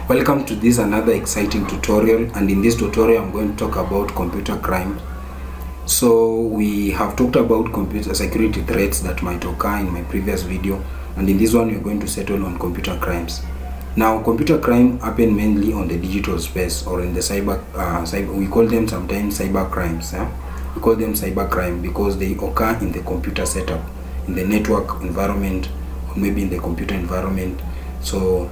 Welcome to this another exciting tutorial, and in this tutorial I'm going to talk about computer crime. So we have talked about computer security threats that might occur in my previous video, and in this one we're going to settle on computer crimes. Now computer crime happen mainly on the digital space or in the cyber we call them sometimes cyber crimes. We call them cyber crime because they occur in the computer setup, in the network environment, or maybe in the computer environment. So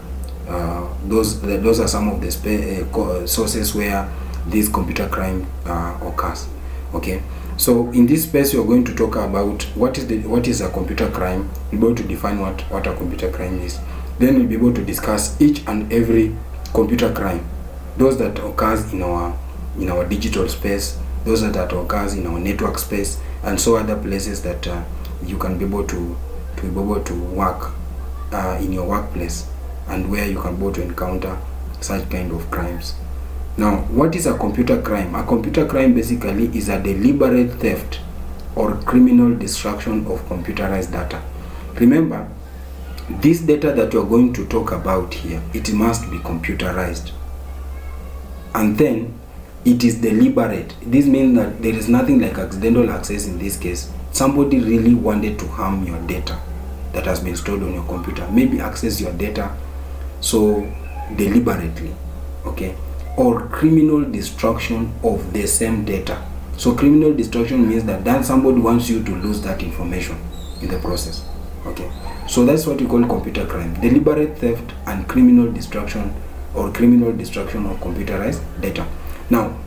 those are some of the sources where this computer crime occurs. Okay, so in this space we are going to talk about what is a computer crime. We're going to define what a computer crime is. Then we'll be able to discuss each and every computer crime, those that occurs in our digital space, those that occurs in our network space, and so other places that you can be able to work in your workplace, and where you can be able to encounter such kind of crimes. Now, what is a computer crime? A computer crime basically is a deliberate theft or criminal destruction of computerized data. Remember, this data that you're going to talk about here, it must be computerized, and then it is deliberate. This means that there is nothing like accidental access in this case. Somebody really wanted to harm your data that has been stored on your computer, maybe access your data so deliberately, okay, or criminal destruction of the same data. So criminal destruction means that somebody wants you to lose that information in the process. Okay, so that's what we call computer crime: deliberate theft and criminal destruction or criminal destruction of computerized data. Now,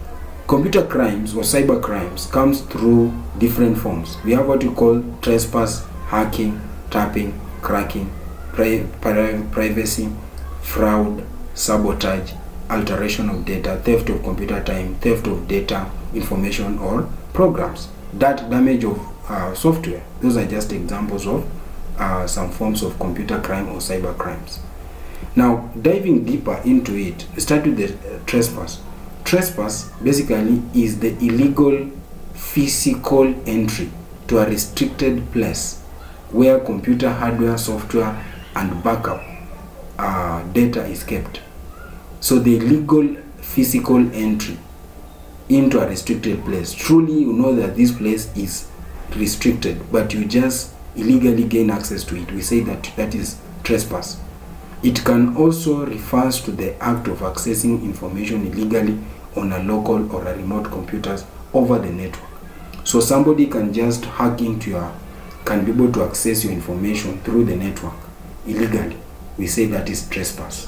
computer crimes or cyber crimes comes through different forms. We have what we call trespass, hacking, tapping, cracking, privacy, fraud, sabotage, alteration of data, theft of computer time, theft of data, information or programs, that damage of software. Those are just examples of some forms of computer crime or cyber crimes. Now, diving deeper into it, we start with the trespass. Trespass basically is the illegal physical entry to a restricted place where computer hardware, software and backup data is kept. So the illegal physical entry into a restricted place, truly you know that this place is restricted, but you just illegally gain access to it. We say that is trespass. It can also refers to the act of accessing information illegally on a local or a remote computers over the network. So somebody can just hack into can be able to access your information through the network illegally. We say that is trespass.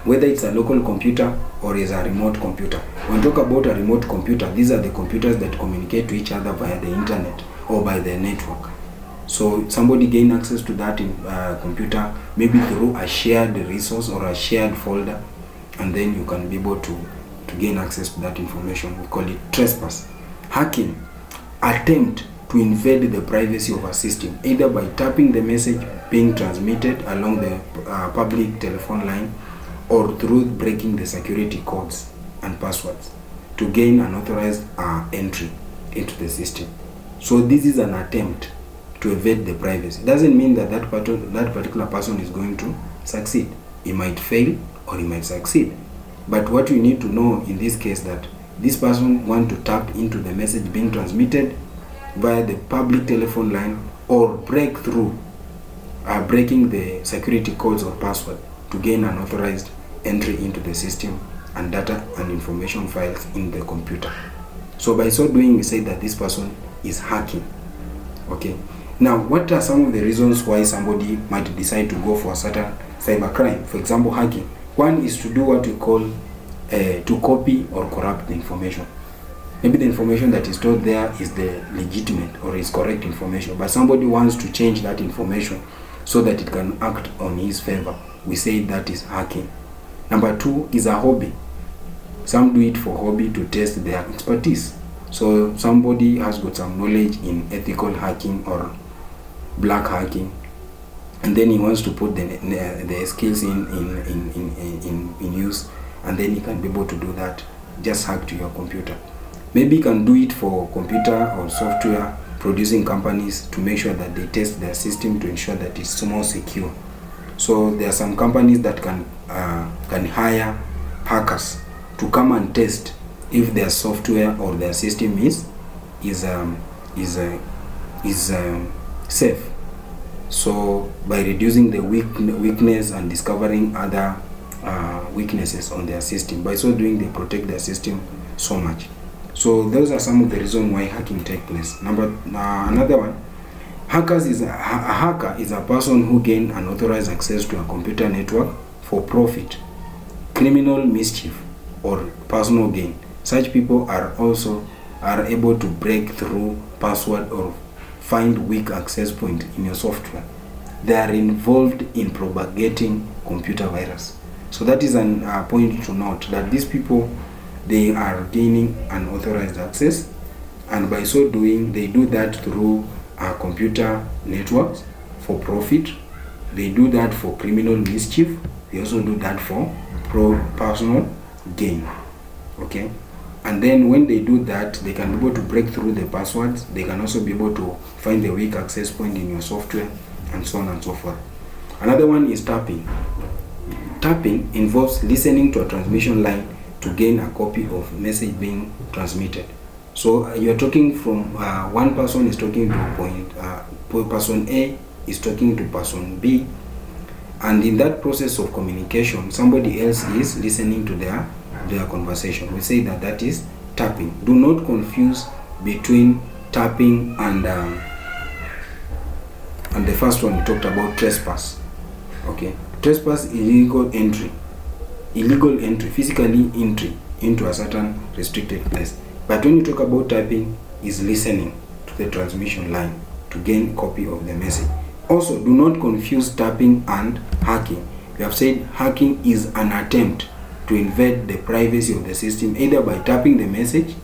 Whether it's a local computer or is a remote computer. When we talk about a remote computer, these are the computers that communicate to each other via the internet or by the network. So somebody gain access to that computer maybe through a shared resource or a shared folder, and then you can be able to gain access to that information. We call it trespass. Hacking, attempt to invade the privacy of a system, either by tapping the message being transmitted along the public telephone line or through breaking the security codes and passwords to gain unauthorized entry into the system. So this is an attempt to evade the privacy. Doesn't mean that particular person is going to succeed. He might fail or he might succeed. But what we need to know in this case, that this person want to tap into the message being transmitted via the public telephone line or break through breaking the security codes or password to gain unauthorized entry into the system and data and information files in the computer. So by so doing, we say that this person is hacking. Okay. Now, what are some of the reasons why somebody might decide to go for a certain cyber crime? For example, hacking. One is to do what we call to copy or corrupt the information. Maybe the information that is stored there is the legitimate or is correct information, but somebody wants to change that information so that it can act on his favor. We say that is hacking. Number two is a hobby. Some do it for hobby, to test their expertise. So somebody has got some knowledge in ethical hacking or black hacking, and then he wants to put the skills in use, and then he can be able to do that, just hack to your computer. Maybe you can do it for computer or software producing companies to make sure that they test their system to ensure that it's more secure. So there are some companies that can can hire hackers to come and test if their software or their system is safe. So by reducing the weakness and discovering other weaknesses on their system, by so doing they protect their system so much. So those are some of the reasons why hacking takes place. Another one, a hacker is a person who gain unauthorized access to a computer network for profit, criminal mischief, or personal gain. Such people are able to break through password or find weak access point in your software. They are involved in propagating computer virus. So that is a point to note, that these people, they are gaining unauthorized access, and by so doing they do that through computer networks for profit. They do that for criminal mischief. They also do that for personal gain. Okay, and then when they do that, they can be able to break through the passwords. They can also be able to find the weak access point in your software, and so on and so forth. Another one is tapping. Tapping involves listening to a transmission line to gain a copy of message being transmitted. So you are talking from one person is talking to person A is talking to person B, and in that process of communication, somebody else is listening to their conversation. We say that is tapping. Do not confuse between tapping and the first one we talked about, trespass. Okay, trespass, illegal entry, physically entry into a certain restricted place. But when you talk about tapping, is listening to the transmission line to gain copy of the message. Also, do not confuse tapping and hacking. We have said hacking is an attempt to invade the privacy of the system, either by tapping the message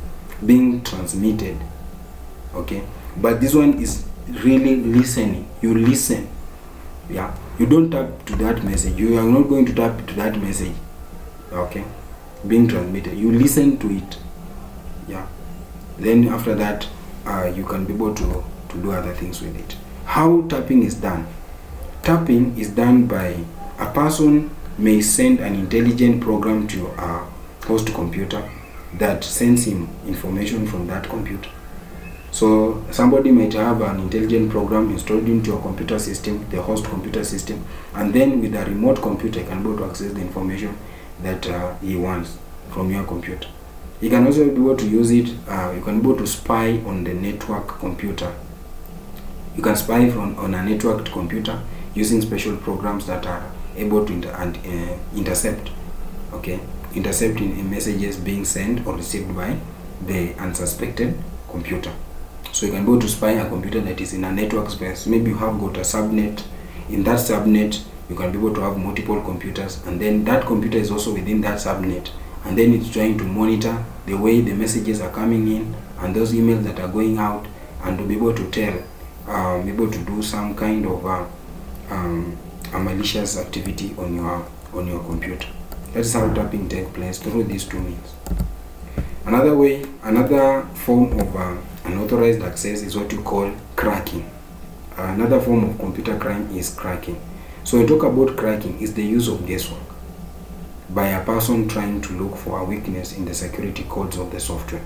being transmitted. Okay, but this one is really listening. You listen. Yeah, you don't tap to that message. You are not going to tap to that message. Okay, being transmitted. You listen to it. Yeah, then after that you can be able to do other things with it. How tapping is done? Tapping is done by a person may send an intelligent program to a host computer that sends him information from that computer. So somebody might have an intelligent program installed into a computer system, the host computer system, and then with a remote computer he can be able to access the information that he wants from your computer. You can also be able to use it, you can be able to spy on the network computer. You can spy on a networked computer using special programs that are able to intercept in messages being sent or received by the unsuspected computer. So you can be able to spy a computer that is in a network space. Maybe you have got a subnet. In that subnet, you can be able to have multiple computers, and then that computer is also within that subnet, and then it's trying to monitor the way the messages are coming in and those emails that are going out, and to be able to tell, be able to do some kind of a malicious activity on your computer. That is how tapping takes place, through these two means. Another form of unauthorized access is what you call cracking. Another form of computer crime is cracking. So we talk about cracking is the use of guesswork by a person trying to look for a weakness in the security codes of the software.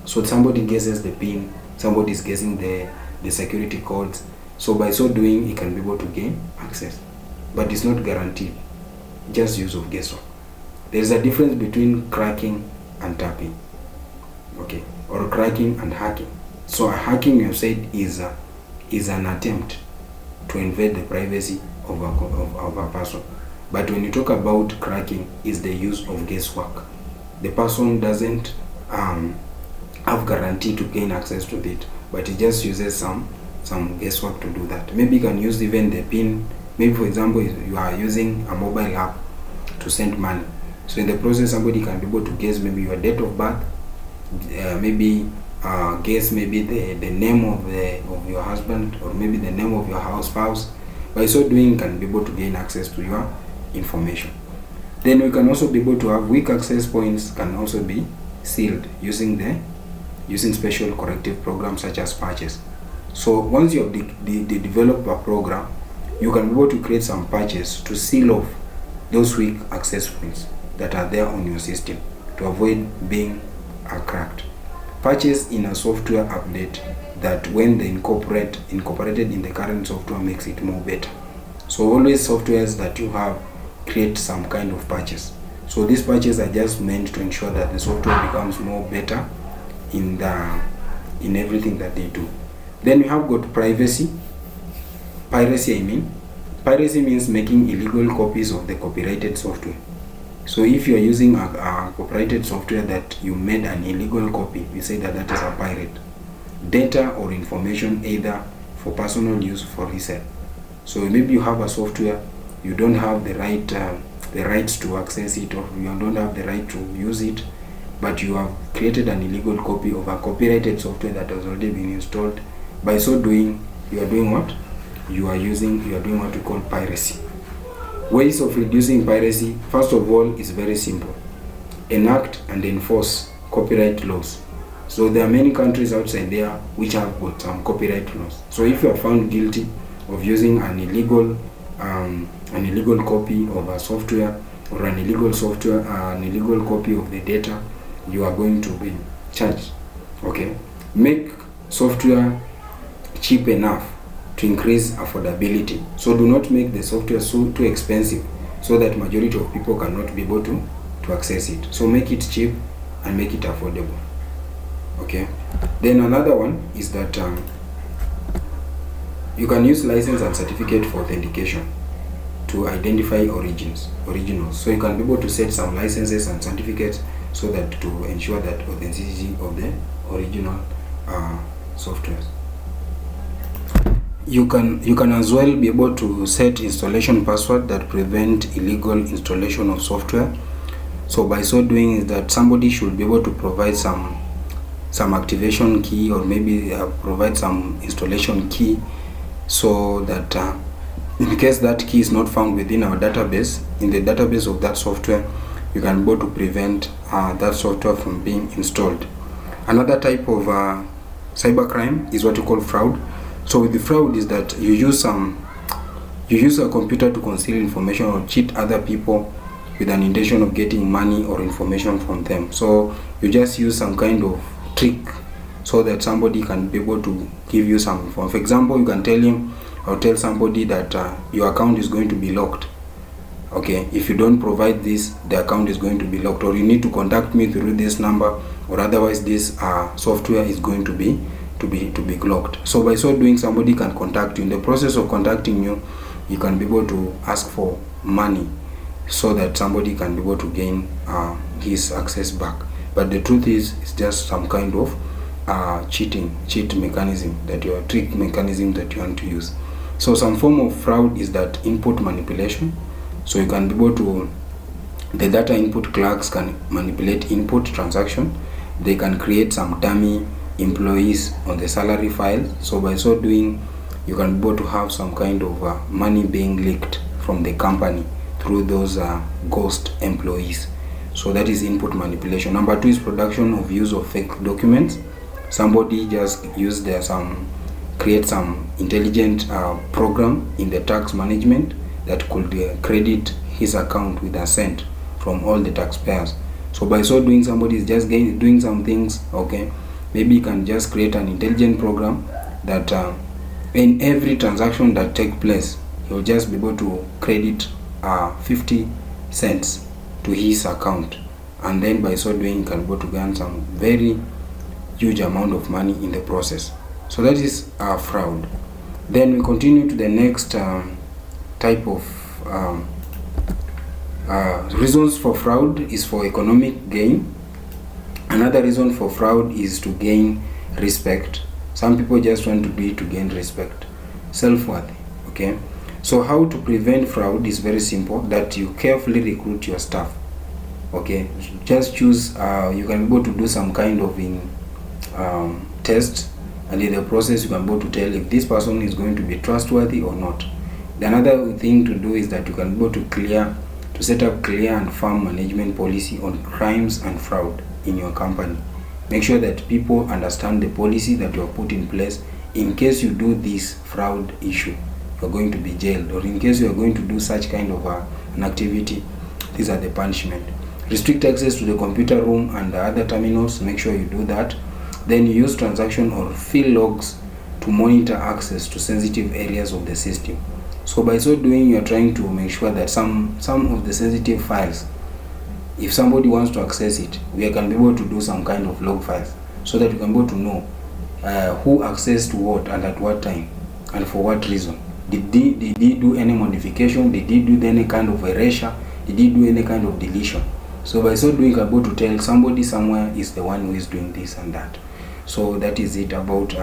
So somebody guesses the PIN, somebody is guessing the security codes. So by so doing, he can be able to gain access, but it's not guaranteed. Just use of guesswork. There is a difference between cracking and tapping, okay, or cracking and hacking. So a hacking, you have said, is an attempt to invade the privacy of a person. But when you talk about cracking, is the use of guesswork. The person doesn't have guarantee to gain access to it, but he just uses some guesswork to do that. Maybe you can use even the PIN. Maybe, for example, you are using a mobile app to send money. So in the process, somebody can be able to guess maybe your date of birth, guess maybe the name of your husband, or maybe the name of your spouse. By so doing, can be able to gain access to your information. Then we can also be able to have weak access points can also be sealed using special corrective programs such as patches. So once you have developed a program, you can be able to create some patches to seal off those weak access points that are there on your system to avoid being cracked. Patches in a software update that when they incorporated in the current software makes it more better. So always softwares that you have, create some kind of patches. So these patches are just meant to ensure that the software becomes more better in everything that they do. Then we have got piracy. Piracy means making illegal copies of the copyrighted software. So if you are using a copyrighted software that you made an illegal copy, we say that that is a pirate. Data or information either for personal use, for resale. So maybe you have a software, you don't have the rights to access it, or you don't have the right to use it, but you have created an illegal copy of a copyrighted software that has already been installed. By so doing, you are doing what? You are doing what we call piracy. Ways of reducing piracy, first of all, is very simple. Enact and enforce copyright laws. So there are many countries outside there which have got some copyright laws. So if you are found guilty of using an illegal copy of a software, or an illegal copy of the data, you are going to be charged. Okay, make software cheap enough to increase affordability. So do not make the software too expensive so that majority of people cannot be able to access it. So make it cheap and make it affordable. Okay, then another one is that you can use license and certificate for authentication to identify originals. So you can be able to set some licenses and certificates so that to ensure that authenticity of the original softwares. You can as well be able to set installation password that prevent illegal installation of software. So by so doing is that somebody should be able to provide some activation key, or maybe provide some installation key, so that in case that key is not found within our database, in the database of that software, you can be able to prevent that software from being installed. Another type of cybercrime is what you call fraud. So with the fraud is that you use a computer to conceal information or cheat other people with an intention of getting money or information from them. So you just use some kind of trick so that somebody can be able to give you some info. For example, you can tell him or tell somebody that your account is going to be locked. Okay, if you don't provide this, the account is going to be locked, or you need to contact me through this number, or otherwise this software is going to be locked. So by so doing, somebody can contact you. In the process of contacting you, you can be able to ask for money so that somebody can be able to gain his access back. But the truth is, it's just some kind of cheat mechanism, trick mechanism that you want to use. So some form of fraud is that input manipulation. So you can be able to, the data input clerks can manipulate input transaction. They can create some dummy employees on the salary file. So by so doing, you can be able to have some kind of money being leaked from the company through those ghost employees. So that is input manipulation. Number 2 is production of use of fake documents. Somebody just create some intelligent program in the tax management that could credit his account with a cent from all the taxpayers. So by so doing, somebody is just doing some things. Okay, maybe you can just create an intelligent program that in every transaction that take place, he'll just be able to credit 50 cents to his account, and then by so doing, can go to gain some very huge amount of money in the process. So that is fraud. Then we continue to the next type of reasons for fraud is for economic gain. Another reason for fraud is to gain respect. Some people just want to gain respect, self-worth. Okay, so how to prevent fraud is very simple, that you carefully recruit your staff. Okay, just choose, you can be able to do some kind of test, and in the process you can be able to tell if this person is going to be trustworthy or not. The another thing to do is that you can be able to set up clear and firm management policy on crimes and fraud in your company. Make sure that people understand the policy that you have put in place. In case you do this fraud issue, you're going to be jailed, or in case you are going to do such kind of an activity, these are the punishment. Restrict access to the computer room and the other terminals, make sure you do that. Then use transaction or fill logs to monitor access to sensitive areas of the system. So by so doing, you are trying to make sure that some of the sensitive files, if somebody wants to access it, we can be able to do some kind of log files so that you can be able to know who accessed what and at what time and for what reason. Did they do any modification? Did they do any kind of erasure? Did they do any kind of deletion? So by so doing, you can be able to tell somebody somewhere is the one who is doing this and that. So that is it about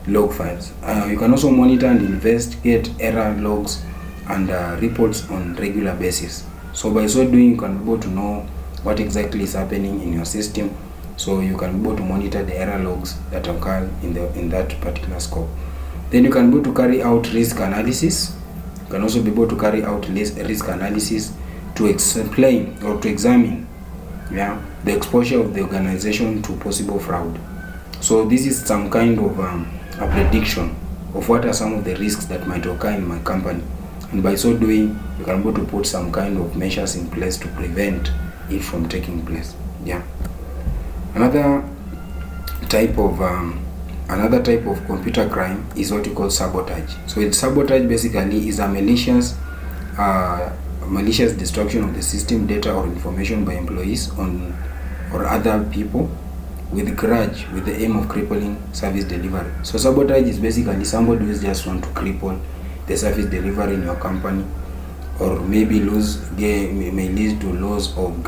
log files. You can also monitor and investigate error logs and reports on regular basis. So by so doing, you can be able to know what exactly is happening in your system, so you can be able to monitor the error logs that occur in that particular scope. Then you can be able to carry out risk analysis. You can also be able to carry out risk analysis to explain or to examine the exposure of the organization to possible fraud. So this is some kind of a prediction of what are some of the risks that might occur in my company, and by so doing, you can be able to put some kind of measures in place to prevent it from taking place. Another type of computer crime is what you call sabotage. So sabotage basically is a malicious destruction of the system, data or information by employees or other people with grudge, with the aim of crippling service delivery. So sabotage is basically somebody who just want to cripple the service delivery in your company, or maybe may lead to loss of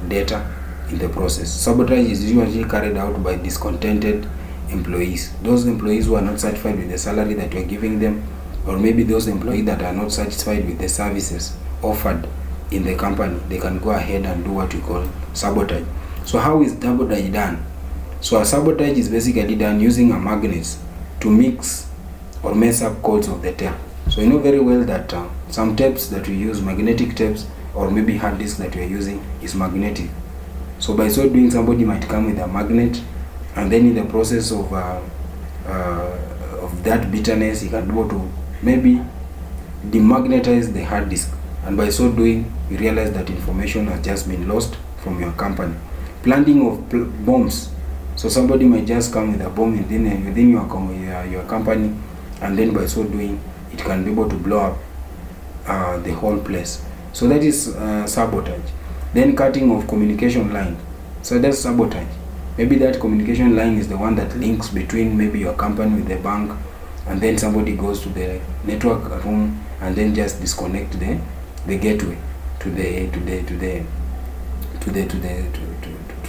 data in the process. Sabotage is usually carried out by discontented employees, those employees who are not satisfied with the salary that you are giving them, or maybe those employees that are not satisfied with the services offered in the company. They can go ahead and do what we call sabotage. So how is sabotage done? So a sabotage is basically done using a magnet to mix or mess up codes of the tape. So you know very well that some tapes that we use, magnetic tapes, or maybe hard disk that we are using is magnetic. So by so doing, somebody might come with a magnet, and then in the process of that bitterness, he can be able to maybe demagnetize the hard disk, and by so doing, you realize that information has just been lost from your company. Planting of bombs. So somebody might just come with a bomb within your company, and then by so doing, it can be able to blow up the whole place. So that is sabotage. Then cutting of communication line. So that's sabotage. Maybe that communication line is the one that links between maybe your company with the bank, and then somebody goes to the network room and then just disconnect the gateway to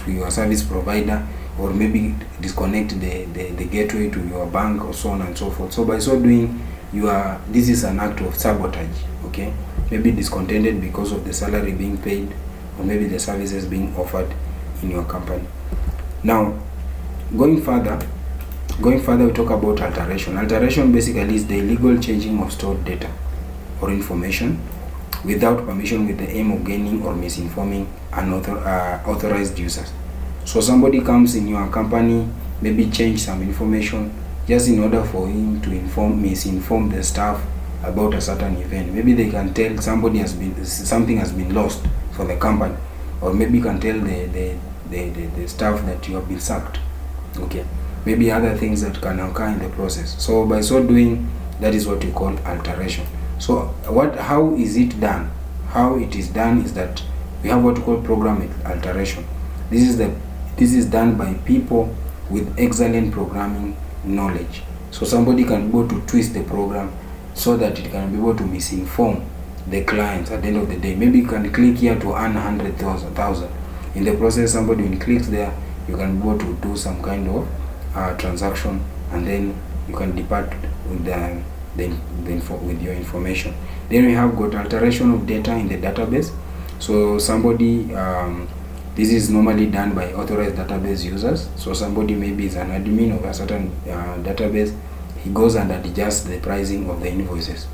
your service provider, or maybe disconnect the gateway to your bank, or so on and so forth. So by so doing, this is an act of sabotage. Okay, maybe discontented because of the salary being paid, or maybe the services being offered in your company. Now, going further, we talk about alteration. Alteration basically is the illegal changing of stored data or information without permission, with the aim of gaining or misinforming unauthorized users. So somebody comes in your company, maybe change some information just in order for him to misinform the staff about a certain event. Maybe they can tell something has been lost for the company, or maybe can tell the staff that you have been sacked. Okay, maybe other things that can occur in the process. So by so doing, that is what you call alteration. So how is it done? How it is done is that we have what we call program alteration. This is done by people with excellent programming knowledge. So somebody can be able to twist the program so that it can be able to misinform the clients at the end of the day. Maybe you can click here to earn 100,000. In the process, somebody when clicks there, you can be able to do some kind of transaction, and then you can depart with with your information. Then we have got alteration of data in the database. So somebody, this is normally done by authorized database users. So somebody maybe is an admin of a certain database. He goes and adjusts the pricing of the invoices.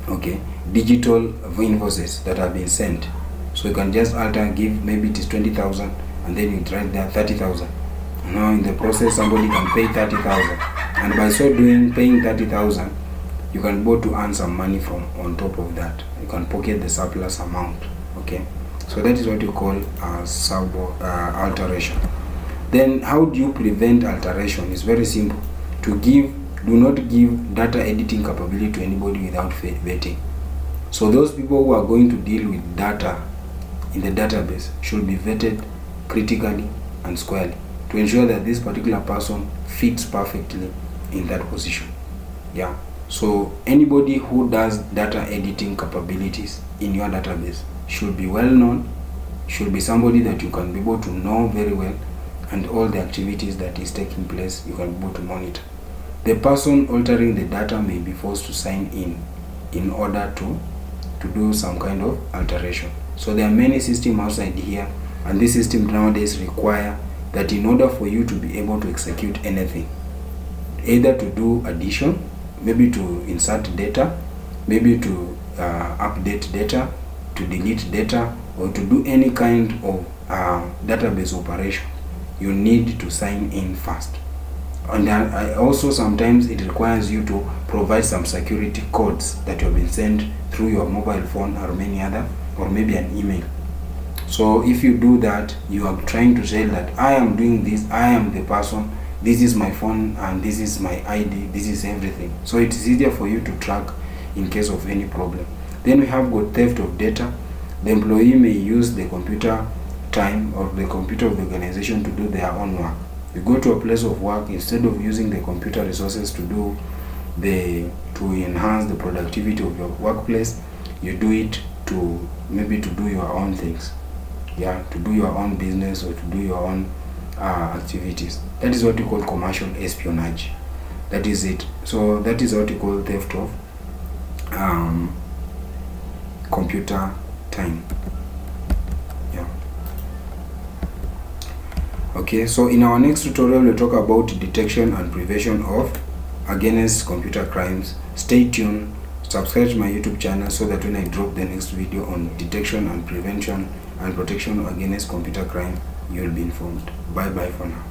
Okay, digital invoices that have been sent. So you can just alter, give maybe it is 20,000, and then you write there 30,000. Now in the process, somebody can pay 30,000, and by so doing, paying 30,000, you can go to earn some money from on top of that. You can pocket the surplus amount. Okay, so that is what you call alteration. Then how do you prevent alteration? It's very simple. Do not give data editing capability to anybody without vetting. So those people who are going to deal with data in the database should be vetted critically and squarely to ensure that this particular person fits perfectly in that position. Yeah. So anybody who does data editing capabilities in your database should be well known, should be somebody that you can be able to know very well, and all the activities that is taking place you can be able to monitor. The person altering the data may be forced to sign in order to do some kind of alteration. So there are many systems outside here, and this system nowadays require that in order for you to be able to execute anything, either to do addition, maybe to insert data, maybe to update data, to delete data, or to do any kind of database operation, you need to sign in first. And also sometimes it requires you to provide some security codes that you have been sent through your mobile phone or many other, or maybe an email. So if you do that, you are trying to say that I am doing this, I am the person, this is my phone, and this is my ID, this is everything. So it is easier for you to track in case of any problem. Then we have got theft of data. The employee may use the computer time or the computer of the organization to do their own work. You go to a place of work, instead of using the computer resources to enhance the productivity of your workplace, you do it to maybe to do your own things. Yeah, to do your own business or to do your own activities. That is what you call commercial espionage. That is it. So that is what you call theft of computer time. Yeah. Okay, so in our next tutorial we'll talk about detection and prevention of against computer crimes. Stay tuned, subscribe to my YouTube channel so that when I drop the next video on detection and prevention and protection against computer crime, you will be informed. Bye bye for now.